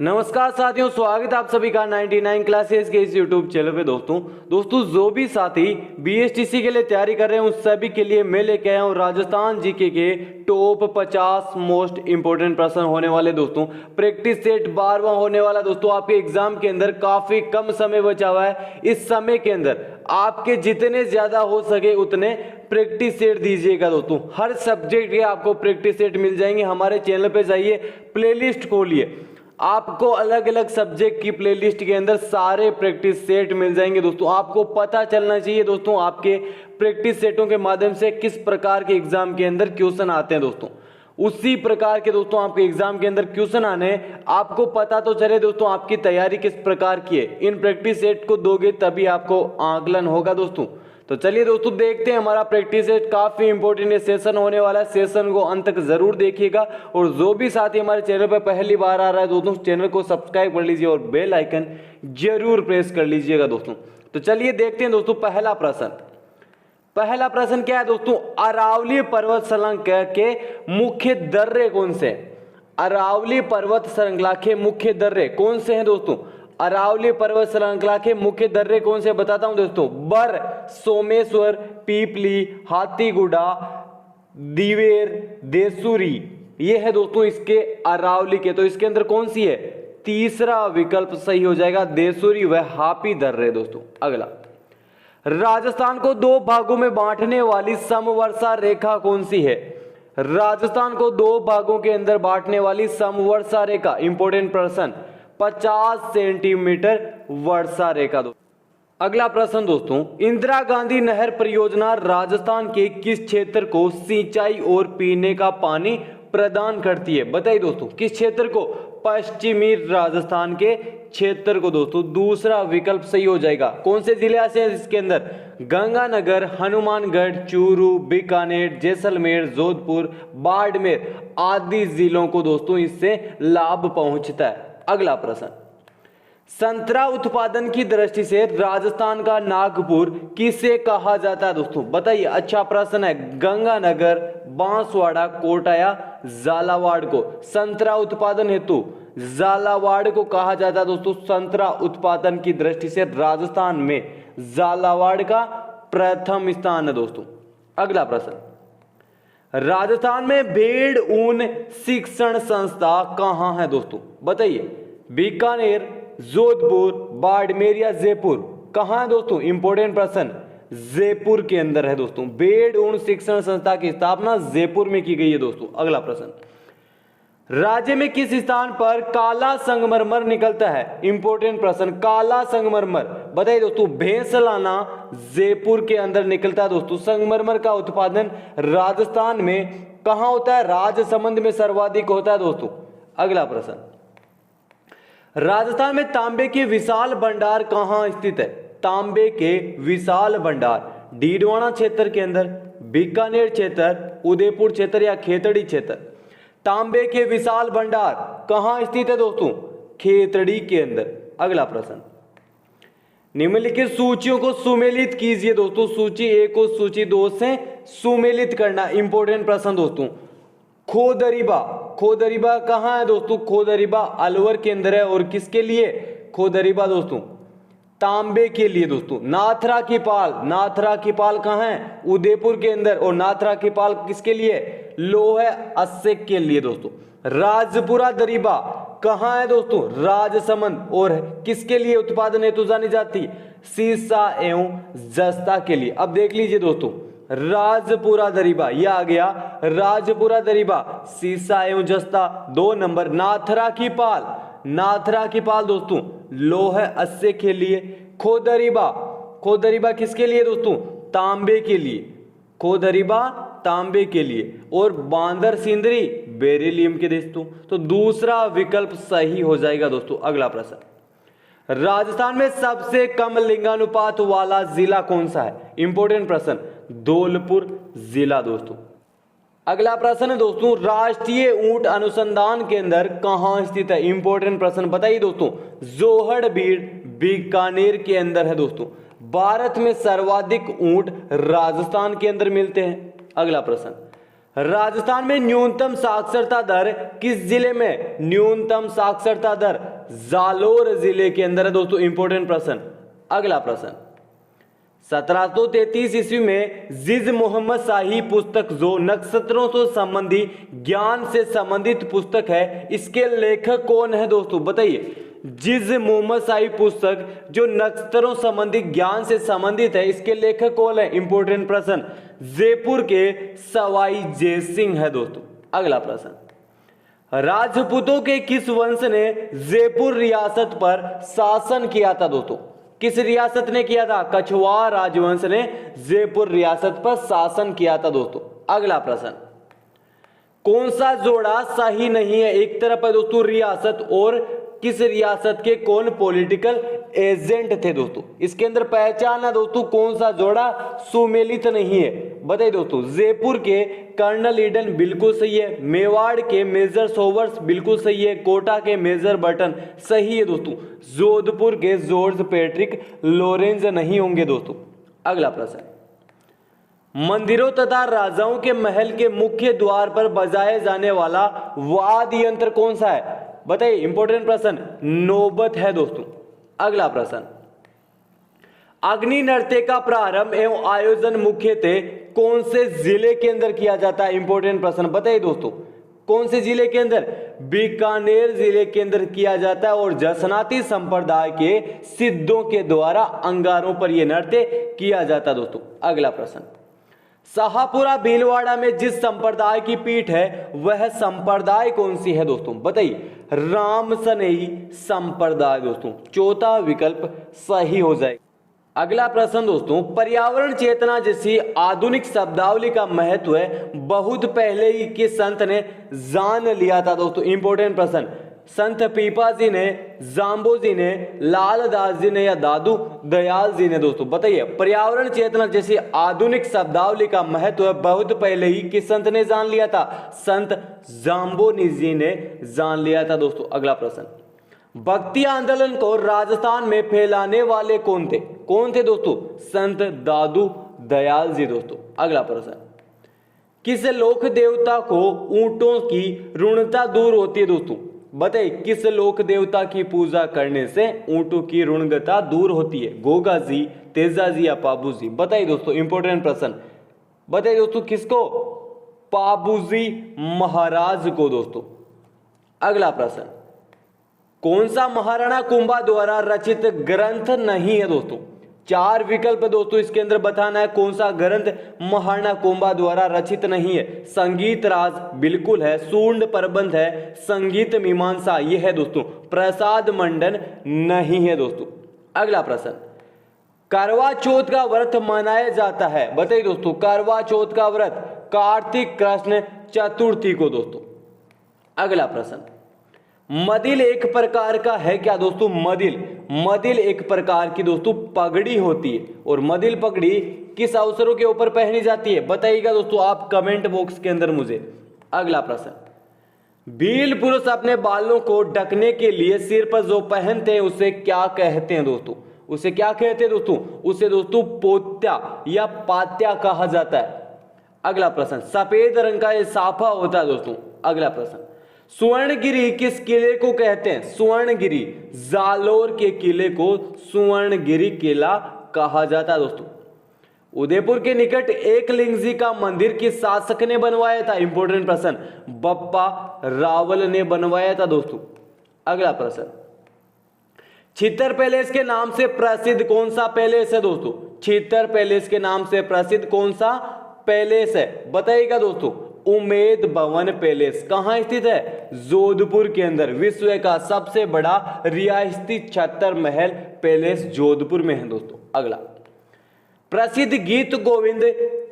नमस्कार साथियों, स्वागत है आप सभी का 99 क्लासेस के इस यूट्यूब चैनल पे। दोस्तों जो भी साथी बीएसटीसी के लिए तैयारी कर रहे हैं उन सभी के लिए मैं लेके आया हूँ राजस्थान जीके के टॉप 50 मोस्ट इंपोर्टेंट प्रश्न होने वाले। दोस्तों प्रैक्टिस सेट 12वां होने वाला। दोस्तों आपके एग्जाम के अंदर काफी कम समय बचा हुआ है। इस समय के अंदर आपके जितने ज्यादा हो सके उतने प्रैक्टिस सेट दीजिएगा। दोस्तों हर सब्जेक्ट के आपको प्रैक्टिस सेट मिल जाएंगे। हमारे चैनल पे जाइए, प्लेलिस्ट खोलिए, आपको अलग अलग सब्जेक्ट की प्लेलिस्ट के अंदर सारे प्रैक्टिस सेट मिल जाएंगे। दोस्तों आपको पता चलना चाहिए दोस्तों आपके प्रैक्टिस सेटों के माध्यम से किस प्रकार के एग्जाम के अंदर क्वेश्चन आते हैं। दोस्तों उसी प्रकार के दोस्तों आपके एग्जाम के अंदर क्वेश्चन आने, आपको पता तो चले दोस्तों आपकी तैयारी किस प्रकार की है। इन प्रैक्टिस सेट को दोगे तभी आपको आकलन होगा। दोस्तों तो चलिए दोस्तों देखते हैं हमारा प्रैक्टिस सेट। काफी इंपॉर्टेंट सेशन होने वाला है। सेशन को अंत तक जरूर देखिएगा और जो भी साथी हमारे चैनल पर पहली बार आ रहा है दोस्तों चैनल को सब्सक्राइब कर लीजिए और बेल आइकन जरूर प्रेस कर लीजिएगा। दोस्तों तो चलिए देखते हैं दोस्तों पहला प्रश्न क्या है दोस्तों, अरावली पर्वत श्रृंखला के मुख्य दर्रे कौन से हैं? अरावली पर्वत श्रृंखला के मुख्य दर्रे कौन से हैं दोस्तों? अरावली पर्वत श्रृंखला के मुख्य दर्रे कौन से बताता हूं दोस्तों। बर, सोमेश्वर, पीपली, हाथीगुड़ा, दिवेर, देसूरी, ये है दोस्तों इसके अरावली के। तो इसके अंदर कौन सी है? तीसरा विकल्प सही हो जाएगा, देसूरी व हापी दर्रे। दोस्तों अगला, राजस्थान को दो भागों में बांटने वाली समवर्षा रेखा कौन सी है? राजस्थान को दो भागों के अंदर बांटने वाली समवर्षा रेखा, इंपॉर्टेंट प्रश्न, 50 सेंटीमीटर वर्षा रेखा। अगला प्रश्न दोस्तों, इंदिरा गांधी नहर परियोजना राजस्थान के किस क्षेत्र को सिंचाई और पीने का पानी प्रदान करती है? बताइए दोस्तों किस क्षेत्र को? पश्चिमी राजस्थान के क्षेत्र को। दोस्तों दूसरा विकल्प सही हो जाएगा। कौन से जिले से इसके अंदर? गंगानगर, हनुमानगढ़, चूरू, बीकानेर, जैसलमेर, जोधपुर, बाड़मेर आदि जिलों को दोस्तों इससे लाभ पहुंचता है। अगला प्रश्न, संतरा उत्पादन की दृष्टि से राजस्थान का नागपुर किसे कहा जाता है? दोस्तों बताइए, अच्छा प्रश्न है। गंगानगर, बांसवाड़ा, कोटा या झालावाड़ को संतरा उत्पादन हेतु झालावाड़ को कहा जाता है। दोस्तों संतरा उत्पादन की दृष्टि से राजस्थान में झालावाड़ का प्रथम स्थान है। दोस्तों अगला प्रश्न, राजस्थान में भेड़ ऊन शिक्षण संस्था कहां है? दोस्तों बताइए, बीकानेर, जोधपुर, बाड़मेर या जयपुर, कहां है दोस्तों? इंपॉर्टेंट प्रश्न, जयपुर के अंदर है। दोस्तों भेड़ ऊन शिक्षण संस्था की स्थापना जयपुर में की गई है। दोस्तों अगला प्रश्न, राज्य में किस स्थान पर काला संगमरमर निकलता है? इंपॉर्टेंट प्रश्न, काला संगमरमर बताइए दोस्तों। भैंसलाना जयपुर के अंदर निकलता है। दोस्तों संगमरमर का उत्पादन राजस्थान में कहां होता है? राजसमंद में सर्वाधिक होता है। दोस्तों अगला प्रश्न, राजस्थान में तांबे के विशाल भंडार कहां स्थित है? तांबे के विशाल भंडार डीडवाना क्षेत्र के अंदर, बीकानेर क्षेत्र, उदयपुर क्षेत्र या खेतड़ी क्षेत्र? तांबे के विशाल भंडार कहां स्थित है दोस्तों? खेतड़ी के अंदर। अगला प्रश्न, निम्नलिखित सूचियों को सुमेलित कीजिए। दोस्तों सूची 1 को सूची 2 से सुमेलित करना, इंपॉर्टेंट प्रश्न दोस्तों। खोदरीबा कहां है दोस्तों? खोदरीबा अलवर के अंदर है। और किसके लिए खोदरीबा? दोस्तों तांबे के लिए। दोस्तों नाथरा की पाल कहां है? उदयपुर के अंदर। और नाथरा की पाल किसके लिए? लोह अश्शक के लिए। दोस्तों राजपुरा दरीबा कहां है दोस्तों? राजसमंद। और किसके लिए उत्पादन हेतु जानी जाती? सीसा एवं जस्ता के लिए। अब देख लीजिए दोस्तों, राजपुरा दरीबा, यह आ गया राजपुरा दरीबा, सीसा एवं जस्ता 2 नंबर। नाथरा की पाल दोस्तों लोह अश्शक के लिए। खोदरीबा किसके लिए दोस्तों? तांबे के लिए। खोदरीबा तांबे के लिए। और बांदर सिंदरी बेरिलियम के दोस्तों। तो दूसरा विकल्प सही हो जाएगा। दोस्तों अगला प्रश्न, राजस्थान में सबसे कम लिंगानुपात वाला जिला कौन सा है? इंपॉर्टेंट प्रश्न, धौलपुर जिला। दोस्तों अगला प्रश्न है दोस्तों, राष्ट्रीय ऊंट अनुसंधान केंद्र कहां स्थित है? इंपॉर्टेंट प्रश्न बताइए दोस्तों। जोहड़बीड़ बीकानेर के अंदर है। दोस्तों भारत में सर्वाधिक ऊंट राजस्थान के अंदर मिलते हैं। अगला प्रश्न, राजस्थान में न्यूनतम साक्षरता दर किस जिले में? न्यूनतम साक्षरता दर जालोर जिले के अंदर है दोस्तों। इंपॉर्टेंट प्रश्न। अगला प्रश्न, 1733 ईस्वी में जिज मोहम्मद शाही पुस्तक जो नक्षत्रों से संबंधी ज्ञान से संबंधित पुस्तक है, इसके लेखक कौन है दोस्तों? बताइए। जिज मोहम्मद शाही पुस्तक जो नक्षत्रों संबंधी ज्ञान से संबंधित है, इसके लेखक कौन है? इंपॉर्टेंट प्रश्न। जयपुर के सवाई जय सिंह है दोस्तों। अगला प्रश्न, राजपूतों के किस वंश ने जयपुर रियासत पर शासन किया था दोस्तों? किस रियासत ने किया था? कछवाह राजवंश ने जयपुर रियासत पर शासन किया था दोस्तों। अगला प्रश्न, कौन सा जोड़ा सही नहीं है? एक तरफ है दोस्तों रियासत, और किस रियासत के कौन पॉलिटिकल एजेंट थे दोस्तों? इसके अंदर पहचान है दोस्तों, कौन सा जोड़ा सुमेलित नहीं है? बताइए दोस्तों। जयपुर के कर्नल ईडन बिल्कुल सही है, मेवाड़ के मेजर सोवर्स बिल्कुल सही है, कोटा के मेजर बटन सही है दोस्तों, जोधपुर के जॉर्ज पैट्रिक लॉरेंस नहीं होंगे दोस्तों। अगला प्रश्न, मंदिरों तथा राजाओं के महल के मुख्य द्वार पर बजाए जाने वाला वाद्य यंत्र कौन सा है? बताइए। इंपॉर्टेंट प्रश्न, नौबत है दोस्तों। अगला प्रश्न, अग्नि नृत्य का प्रारंभ एवं आयोजन मुख्यतः कौन से जिले के अंदर किया जाता है? इंपॉर्टेंट प्रश्न। बताइए दोस्तों, कौन से जिले के अंदर? बीकानेर जिले के अंदर किया जाता है, और जसनाती संप्रदाय के सिद्धों के द्वारा अंगारों पर यह नृत्य किया जाता है दोस्तों। अगला प्रश्न, शाहपुरा भीलवाड़ा में जिस संप्रदाय की पीठ है, वह संप्रदाय कौन सी है दोस्तों? बताइए। रामसनेई संप्रदाय दोस्तों। चौथा विकल्प सही हो जाएगा। अगला प्रश्न दोस्तों, पर्यावरण चेतना जैसी आधुनिक शब्दावली का महत्व है बहुत पहले ही किस संत ने जान लिया था दोस्तों? इंपॉर्टेंट प्रश्न। संत पीपा जी ने, जाम्बो जी ने, लालदास जी ने, या दादू दयाल जी ने दोस्तों? बताइए। पर्यावरण चेतना जैसी आधुनिक शब्दावली का महत्व बहुत पहले ही किस संत ने जान लिया था? संत जाम्बोनी जी ने जान लिया था दोस्तों। अगला प्रश्न, भक्ति आंदोलन को राजस्थान में फैलाने वाले कौन थे? कौन थे दोस्तों? संत दादू दयाल जी दोस्तों। अगला प्रश्न, किस लोक देवता को ऊंटों की ऋणता दूर होती है दोस्तों? बताइए। किस लोक देवता की पूजा करने से ऊंटों की ऋणता दूर होती है? गोगा जी, तेजा जी, या पाबू जी? बताइए दोस्तों। इंपॉर्टेंट प्रश्न। बताइए दोस्तों, किसको? पाबू जी महाराज को दोस्तों। अगला प्रश्न, कौन सा महाराणा कुंभा द्वारा रचित ग्रंथ नहीं है दोस्तों? चार विकल्प दोस्तों इसके अंदर बताना है, कौन सा ग्रंथ महाराणा कुंभा द्वारा रचित नहीं है? संगीत राज बिल्कुल है, सूंड प्रबंध है, संगीत मीमांसा ये है दोस्तों, प्रसाद मंडन नहीं है दोस्तों। अगला प्रश्न, करवा चौथ का व्रत मनाया जाता है? बताइए दोस्तों। करवा चौथ का व्रत कार्तिक कृष्ण चतुर्थी को दोस्तों। अगला प्रश्न, मदिल एक प्रकार का है क्या दोस्तों? मदिल एक प्रकार की दोस्तों पगड़ी होती है, और मदिल पगड़ी किस अवसरों के ऊपर पहनी जाती है? बताइएगा दोस्तों आप कमेंट बॉक्स के अंदर मुझे। अगला प्रश्न, भील पुरुष अपने बालों को ढकने के लिए सिर पर जो पहनते हैं उसे क्या कहते हैं दोस्तों? उसे क्या कहते हैं दोस्तों? उसे दोस्तों पोत्या या पात्या कहा जाता है। अगला प्रश्न, सफेद रंग का ये साफा होता है दोस्तों। अगला प्रश्न, सुवर्णगिरी किस किले को कहते हैं? सुवर्णगिरी जालोर के किले को सुवर्णगिरी किला कहा जाता है दोस्तों। उदयपुर के निकट एकलिंग जी का मंदिर किस शासक ने बनवाया था? इंपॉर्टेंट प्रश्न, बप्पा रावल ने बनवाया था दोस्तों। अगला प्रश्न, छितर पैलेस के नाम से प्रसिद्ध कौन सा पैलेस है दोस्तों? छितर पैलेस के नाम से प्रसिद्ध कौन सा पैलेस है? बताइएगा दोस्तों। उमेद भवन पैलेस कहां स्थित है? जोधपुर के अंदर। विश्व का सबसे बड़ा रियासती छतर महल पैलेस जोधपुर में है दोस्तों। अगला, प्रसिद्ध गीत गोविंद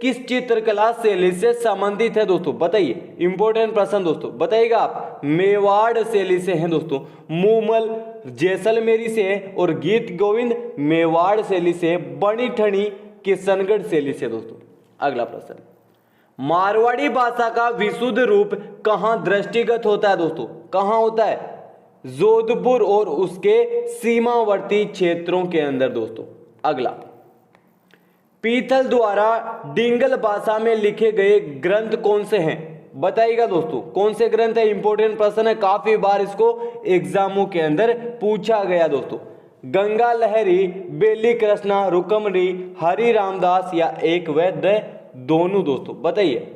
किस चित्रकला शैली से संबंधित है दोस्तों? बताइए। इंपॉर्टेंट प्रश्न दोस्तों, बताइएगा आप। मेवाड़ शैली से है दोस्तों, मूमल जैसलमेरी से है, और गीत गोविंद मेवाड़ शैली से, बनी ठनी किशनगढ़ शैली से दोस्तों। अगला प्रश्न, मारवाड़ी भाषा का विशुद्ध रूप कहां दृष्टिगत होता है दोस्तों? कहां होता है? जोधपुर और उसके सीमावर्ती क्षेत्रों के अंदर दोस्तों। अगला, पीथल द्वारा डिंगल भाषा में लिखे गए ग्रंथ कौन से हैं? बताइएगा दोस्तों, कौन से ग्रंथ है? इंपॉर्टेंट प्रश्न है, काफी बार इसको एग्जामों के अंदर पूछा गया दोस्तों। गंगा लहरी, बेली कृष्णा, रुकमणी, हरि रामदास या एक व दोनों दोस्तों, बताइए।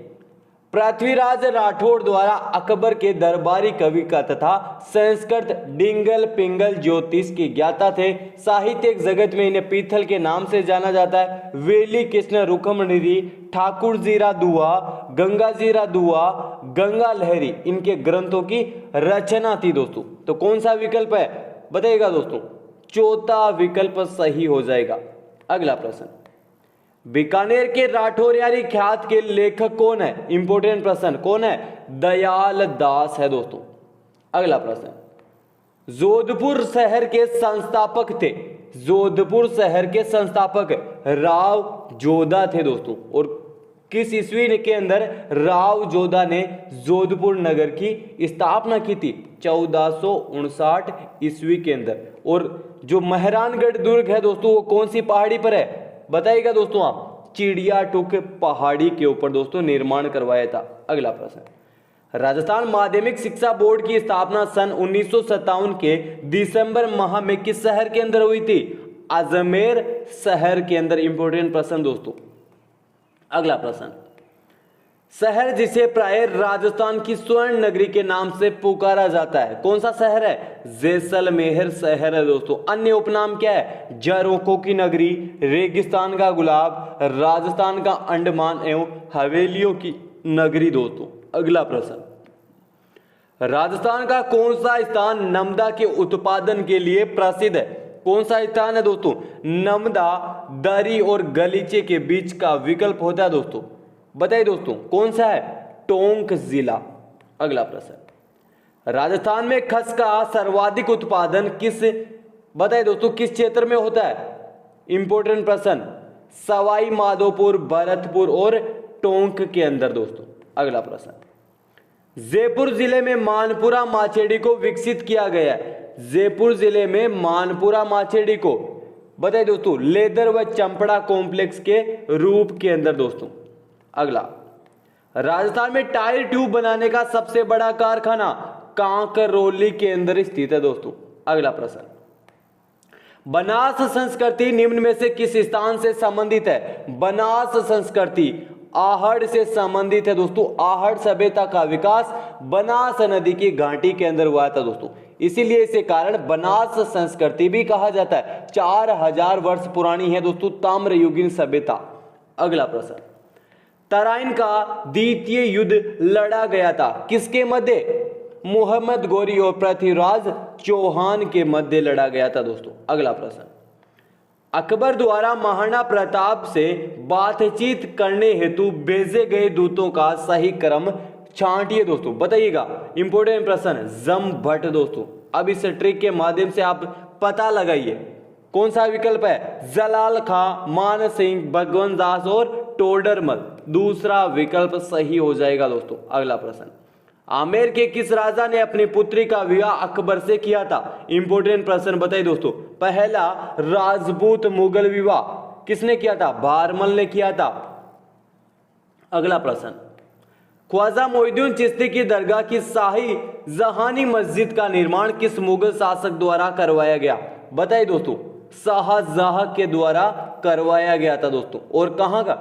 पृथ्वीराज राठौड़ द्वारा अकबर के दरबारी कवि का तथा संस्कृत डिंगल पिंगल ज्योतिष के ज्ञाता थे। साहित्यिक जगत में इन्हें पीथल के नाम से जाना जाता है। वेली कृष्ण, रुकमणी, ठाकुर जीरा दुआ, गंगा जीरा दुआ, गंगा लहरी इनके ग्रंथों की रचना थी दोस्तों। तो कौन सा विकल्प है बताइएगा दोस्तों? चौथा विकल्प सही हो जाएगा। अगला प्रश्न, बीकानेर के राठौरियारी ख्यात के लेखक कौन है? इंपॉर्टेंट प्रश्न, कौन है? दयाल दास है दोस्तों। अगला प्रश्न, जोधपुर शहर के संस्थापक थे। जोधपुर शहर के संस्थापक राव जोधा थे दोस्तों। और किस ईस्वी के अंदर राव जोधा ने जोधपुर नगर की स्थापना की थी? 1459 ईस्वी के अंदर। और जो मेहरानगढ़ दुर्ग है दोस्तों, वो कौन सी पहाड़ी पर है बताइएगा दोस्तों आप? चिड़िया टुक पहाड़ी के ऊपर दोस्तों निर्माण करवाया था। अगला प्रश्न, राजस्थान माध्यमिक शिक्षा बोर्ड की स्थापना सन 1957 के दिसंबर माह में किस शहर के अंदर हुई थी? अजमेर शहर के अंदर। इंपॉर्टेंट प्रश्न दोस्तों। अगला प्रश्न, शहर जिसे प्राय राजस्थान की स्वर्ण नगरी के नाम से पुकारा जाता है, कौन सा शहर है? जैसलमेर शहर है दोस्तों। अन्य उपनाम क्या है? झरोखों की नगरी, रेगिस्तान का गुलाब, राजस्थान का अंडमान एवं हवेलियों की नगरी दोस्तों। अगला प्रश्न, राजस्थान का कौन सा स्थान नमदा के उत्पादन के लिए प्रसिद्ध है? कौन सा स्थान है दोस्तों? नमदा दरी और गलीचे के बीच का विकल्प होता है दोस्तों। बताइए दोस्तों, कौन सा है? टोंक जिला। अगला प्रश्न, राजस्थान में खस का सर्वाधिक उत्पादन बताइए दोस्तों किस क्षेत्र में होता है? इंपॉर्टेंट प्रश्न, सवाई माधोपुर, भरतपुर और टोंक के अंदर दोस्तों। अगला प्रश्न, जयपुर जिले में मानपुरा माछेड़ी को विकसित किया गया है। जयपुर जिले में मानपुरा माछेड़ी को बताइए दोस्तों लेदर व चंपड़ा कॉम्प्लेक्स के रूप के अंदर दोस्तों। अगला, राजस्थान में टायर ट्यूब बनाने का सबसे बड़ा कारखाना कांकरौली के अंदर स्थित है दोस्तों। अगला प्रश्न, बनास संस्कृति निम्न में से किस स्थान से संबंधित है? बनास संस्कृति आहड़ से संबंधित है दोस्तों। आहड़ सभ्यता का विकास बनास नदी की घाटी के अंदर हुआ था दोस्तों, इसीलिए इसे कारण बनास संस्कृति भी कहा जाता है। 4000 वर्ष पुरानी है दोस्तों ताम्रयुगीन सभ्यता। अगला प्रश्न, तराइन का द्वितीय युद्ध लड़ा गया था किसके मध्य? मोहम्मद गौरी और पृथ्वीराज चौहान के मध्य लड़ा गया था दोस्तों। अगला प्रश्न, अकबर द्वारा महाराणा प्रताप से बातचीत करने हेतु भेजे गए दूतों का सही क्रम छांटिए दोस्तों। बताइएगा, इंपोर्टेंट प्रश्न, जम भट्ट दोस्तों। अब इस ट्रिक के माध्यम से आप पता लगाइए कौन सा विकल्प है? जलाल खां, मान सिंह, भगवंत दास और टोडरमल। दूसरा विकल्प सही हो जाएगा दोस्तों। अगला प्रश्न, आमेर के किस राजा ने अपनी पुत्री का विवाह अकबर से किया था? इंपोर्टेंट प्रश्न बताइए दोस्तों। पहला राजपूत मुगल विवाह किसने किया था? भारमल ने किया था। अगला प्रश्न, ख्वाजा मोइनुद्दीन चिश्ती की दरगाह की शाही जहानी मस्जिद का निर्माण किस मुगल शासक द्वारा करवाया गया? बताइए दोस्तों, शाहजहां के द्वारा करवाया गया था दोस्तों। और कहां का?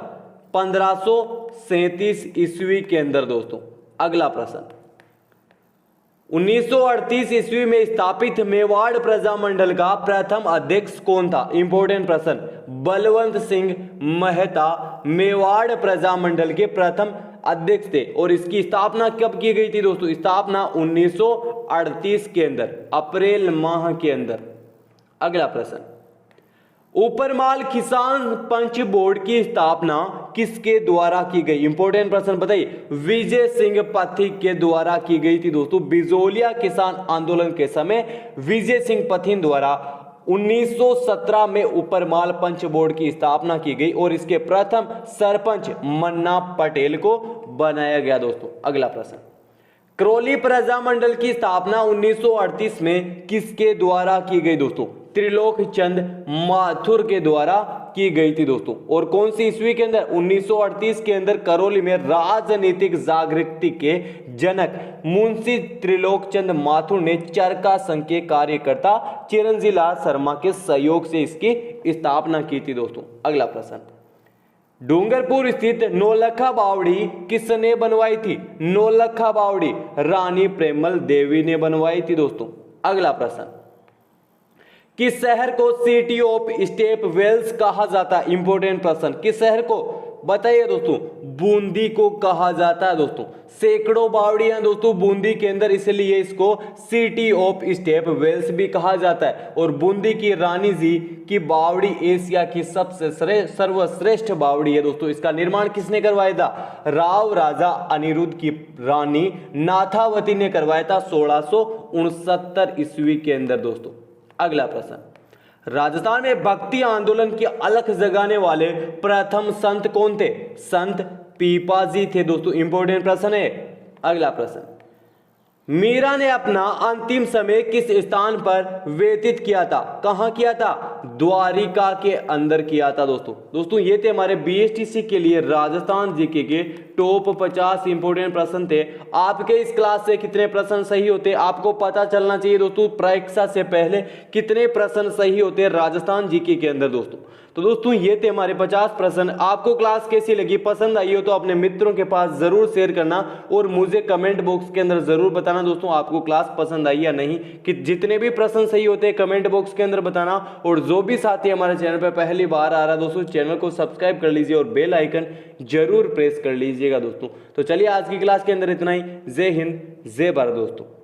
1537 ईस्वी के अंदर दोस्तों। अगला प्रश्न, 1938 ईस्वी में स्थापित मेवाड़ प्रजामंडल का प्रथम अध्यक्ष कौन था? इंपॉर्टेंट प्रश्न, बलवंत सिंह मेहता मेवाड़ प्रजामंडल के प्रथम अध्यक्ष थे। और इसकी स्थापना कब की गई थी दोस्तों? स्थापना 1938 के अंदर, अप्रैल माह के अंदर। अगला प्रश्न, ऊपरमाल किसान पंच बोर्ड की स्थापना किसके द्वारा की गई? इंपॉर्टेंट प्रश्न बताइए। विजय सिंह पथिक के द्वारा की गई थी दोस्तों। बिजोलिया किसान आंदोलन के समय विजय सिंह पथिक द्वारा 1917 में ऊपरमाल पंच बोर्ड की स्थापना की गई और इसके प्रथम सरपंच मन्ना पटेल को बनाया गया दोस्तों। अगला प्रश्न, करौली प्रजामंडल की स्थापना 1938 में किसके द्वारा की गई दोस्तों? त्रिलोक चंद माथुर के द्वारा की गई थी दोस्तों। और कौन सी ईस्वी के अंदर? 1938 के अंदर करौली में राजनीतिक जागृति के जनक मुंशी त्रिलोकचंद माथुर ने चरखा संघ के कार्यकर्ता चिरंजीवी लाल शर्मा के सहयोग से इसकी स्थापना की थी दोस्तों। अगला प्रश्न, डूंगरपुर स्थित नौलखा बावड़ी किसने बनवाई थी? नौलखा बावड़ी रानी प्रेमल देवी ने बनवाई थी दोस्तों। अगला प्रश्न, किस शहर को सिटी ऑफ स्टेप वेल्स कहा जाता है? इंपॉर्टेंट प्रश्न, किस शहर को? बताइए दोस्तों, बूंदी को कहा जाता है दोस्तों। सैकड़ों बावड़ियां दोस्तों बूंदी के अंदर, इसलिए इसको सिटी ऑफ स्टेप वेल्स भी कहा जाता है। और बूंदी की रानी जी की बावड़ी एशिया की सबसे सर्वश्रेष्ठ बावड़ी है दोस्तों। इसका निर्माण किसने करवाया था? राव राजा अनिरुद्ध की रानी नाथावती ने करवाया था 1669 ईस्वी के अंदर दोस्तों। अगला प्रश्न, राजस्थान में भक्ति आंदोलन की अलख जगाने वाले प्रथम संत कौन थे? संत पीपाजी थे दोस्तों। इंपॉर्टेंट प्रश्न है। अगला प्रश्न, मीरा ने अपना अंतिम समय किस स्थान पर व्यतीत किया था? कहां किया था? द्वारिका के अंदर किया था दोस्तों। ये थे हमारे बीएसटीसी के लिए राजस्थान जीके के टॉप 50 इंपोर्टेंट प्रश्न थे। आपके इस क्लास से कितने प्रश्न सही होते आपको पता चलना चाहिए दोस्तों। परीक्षा से पहले कितने प्रश्न सही होते हैं राजस्थान जीके के अंदर दोस्तों। तो दोस्तों ये थे हमारे 50 प्रश्न। आपको क्लास कैसी लगी, पसंद आई हो तो अपने मित्रों के पास जरूर शेयर करना और मुझे कमेंट बॉक्स के अंदर जरूर बताना दोस्तों आपको क्लास पसंद आई या नहीं। कि जितने भी प्रश्न सही होते हैं कमेंट बॉक्स के अंदर बताना। और जो भी साथी हमारे चैनल पर पहली बार आ रहा है दोस्तों, चैनल को सब्सक्राइब कर लीजिए और बेल आइकन जरूर प्रेस कर लीजिएगा दोस्तों। तो चलिए आज की क्लास के अंदर इतना ही। जय हिंद, जय भारत दोस्तों।